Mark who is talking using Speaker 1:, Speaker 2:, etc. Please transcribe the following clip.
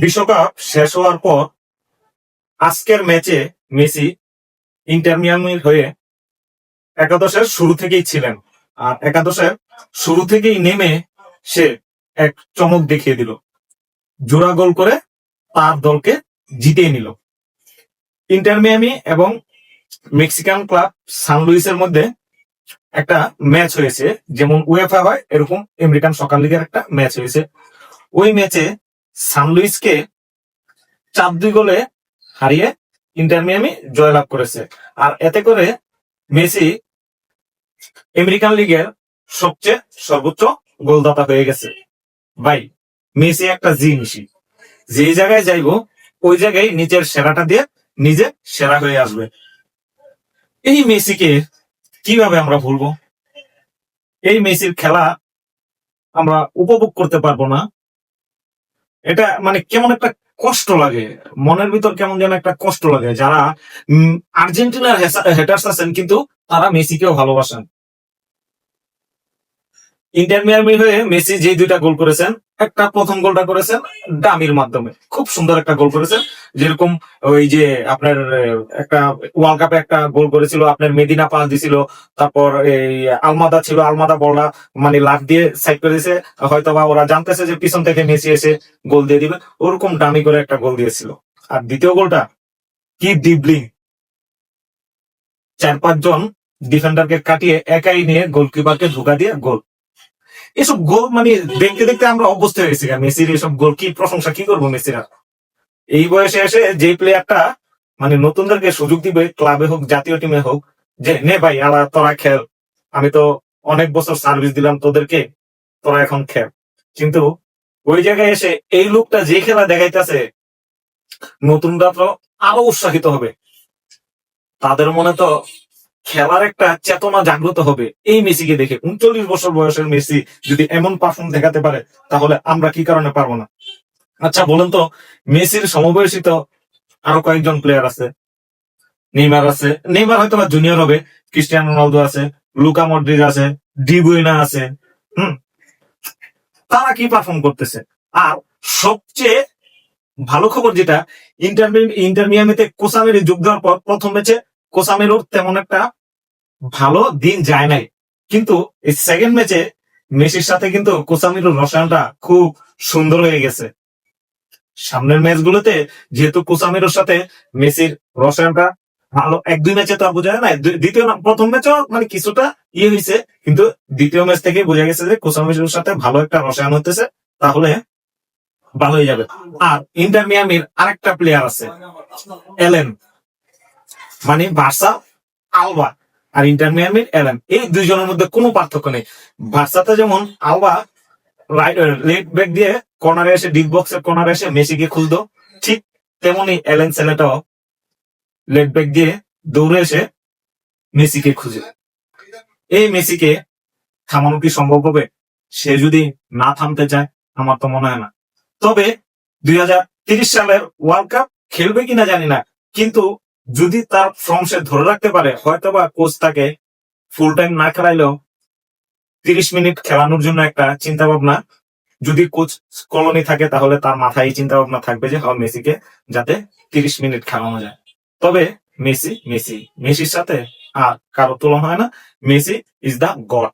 Speaker 1: বিশ্বকাপ শেষ হওয়ার পর আজকের ম্যাচে মেসি ইন্টার মিয়ামির হয়ে একাদশের শুরু থেকেই ছিলেন। আর একাদশের শুরু থেকেই নেমে সে এক চমক দেখিয়ে দিল, জোড়া গোল করে তার দলকে জিতিয়ে নিল। ইন্টার মিয়ামি এবং মেক্সিকান ক্লাব সান লুইসের মধ্যে একটা ম্যাচ হয়েছে, যেমন উয়েফা হয় এরকম আমেরিকান সকার লিগের একটা ম্যাচ হয়েছে। ওই ম্যাচে সান লুইসকে 4-2 গোলে হারিয়ে ইন্টার মিয়ামি জয়লাভ করেছে। আর এতে করে মেসি আমেরিকান লিগের সবচেয়ে সর্বোচ্চ গোলদাতা হয়ে গেছে। ভাই, মেসি একটা জিনিসই, যে জায়গায় যাইবো ওই জায়গায় নিজের সেরাটা দিয়ে নিজে সেরা হয়ে আসবে। এই মেসিকে কিভাবে আমরা ভুলবো? এই মেসির খেলা আমরা উপভোগ করতে পারবো না, এটা মানে কেমন একটা কষ্ট লাগে, মনের ভিতর কেমন যেন একটা কষ্ট লাগে। যারা আর্জেন্টিনার হেটার্স আছেন কিন্তু তারা মেসিকেও ভালোবাসেন। ইন্টার মিয়ামি হয়ে মেসি যে 2টা গোল করেছেন, একটা প্রথম গোলটা করেছেন ডামির মাধ্যমে, খুব সুন্দর একটা গোল করেছেন। যেরকম ওই যে আপনার একটা ওয়ার্ল্ড কাপে একটা গোল করেছিল, আপনার মেদিনা পাস দিছিল, তারপর এই আলমাদা ছিল, আলমাদা বলরা মানে লাফ দিয়ে সাইড করে দিয়েছে, হয়তো বা ওরা জানতেছে যে পিছন থেকে মেসি এসে গোল দিয়ে দিবে, ওরকম ডামি করে একটা গোল দিয়েছিল। আর দ্বিতীয় গোলটা কি ডিবলিং, 4-5 জন ডিফেন্ডারকে কাটিয়ে একাই নিয়ে গোলকিপারকে ধোকা দিয়ে গোল। এসব গোল মানে দেখতে দেখতে আমরা অভ্যস্ত হয়ে গেছি। মেসির এসব গোল কি প্রশংসা কি করবো মেসিরা। এই বয়সে এসে যে প্লেয়ারটা মানে নতুনদেরকে সুযোগ দিবে, ক্লাবে হোক জাতীয় টিমে হোক, যে নে ভাই তোরা খেল, আমি তো অনেক বছর সার্ভিস দিলাম তোদেরকে, তোরা এখন খেল। কিন্তু ওই জায়গায় এসে এই লোকটা যে খেলা দেখাইতেছে, নতুনরা তো আরো উৎসাহিত হবে, তাদের মনে তো খেলার একটা চেতনা জাগ্রত হবে এই মেসিকে দেখে। 39 বছর বয়সের মেসি যদি এমন পারফর্ম দেখাতে পারে, তাহলে আমরা কি কারণে পারবো না? আচ্ছা বলেন তো, মেসির সমবয়সী তো আরো কয়েকজন প্লেয়ার আছে, নেইমার আছে, নেইমার হয়তো বা জুনিয়র হবে, ক্রিস্টিয়ানো রোনালদো আছে, লুকা মডরিচ আছে, ডি ব্রুইনা আছে। হুম, তারা কি পারফর্ম করতেছে? আর সবচেয়ে ভালো খবর যেটা, ইন্টার মিয়ামিতে কোসামেরি যোগ দেওয়ার পর প্রথম ম্যাচে কোসামেরোর তেমন একটা ভালো দিন যায় নাই, কিন্তু এই সেকেন্ড ম্যাচে মেসির সাথে কিন্তু কোসামিরুর রসায়নটা খুব সুন্দর হয়ে গেছে। সামনের ম্যাচগুলোতে যেহেতু কোসামিরুর সাথে মেসির রসায়নটা ভালো, 1-2 ম্যাচে তো আর বোঝা যায় না, দ্বিতীয় প্রথম ম্যাচও মানে কিছুটা ইয়ে হয়েছে, কিন্তু দ্বিতীয় ম্যাচ থেকে বোঝা গেছে যে কোসামিরুর সাথে ভালো একটা রসায়ন হতেছে, তাহলে ভালো হয়ে যাবে। আর ইন্টার মিয়ামির আরেকটা প্লেয়ার আছে, এলেন, মানে বার্সা আলবা আর ইন্টার মিয়ামির এলেন, এই দুইজনের মধ্যে কোনো পার্থক্য নেই। বার্সাতে যেমন আলবা লেফট ব্যাক দিয়ে কর্নারে এসে, ডিপ বক্সের কর্নারে এসে মেসিকে খুলতো, ঠিক তেমনি এলেন ছেলেটাও লেফট ব্যাক দিয়ে দৌড়ে এসে মেসিকে খুঁজে। এই মেসিকে থামানো কি সম্ভব হবে? সে যদি না থামতে চায়, আমার তো মনে হয় না। তবে 2030 সালের ওয়ার্ল্ড কাপ খেলবে কিনা জানি না, কিন্তু যদি তার ফর্ম সে ধরে রাখতে পারে, হয়তোবা কোচ তাকে ফুল টাইম না খেলাইলেও 30 মিনিট খেলানোর জন্য একটা চিন্তা ভাবনা, যদি কোচ কলোনি থাকে তাহলে তার মাথায় চিন্তা ভাবনা থাকবে যে হ্যাঁ মেসিকে যাতে 30 মিনিট খেলানো যায়। তবে মেসির সাথে আর কারো তুলনা হয় না। Messi is the god.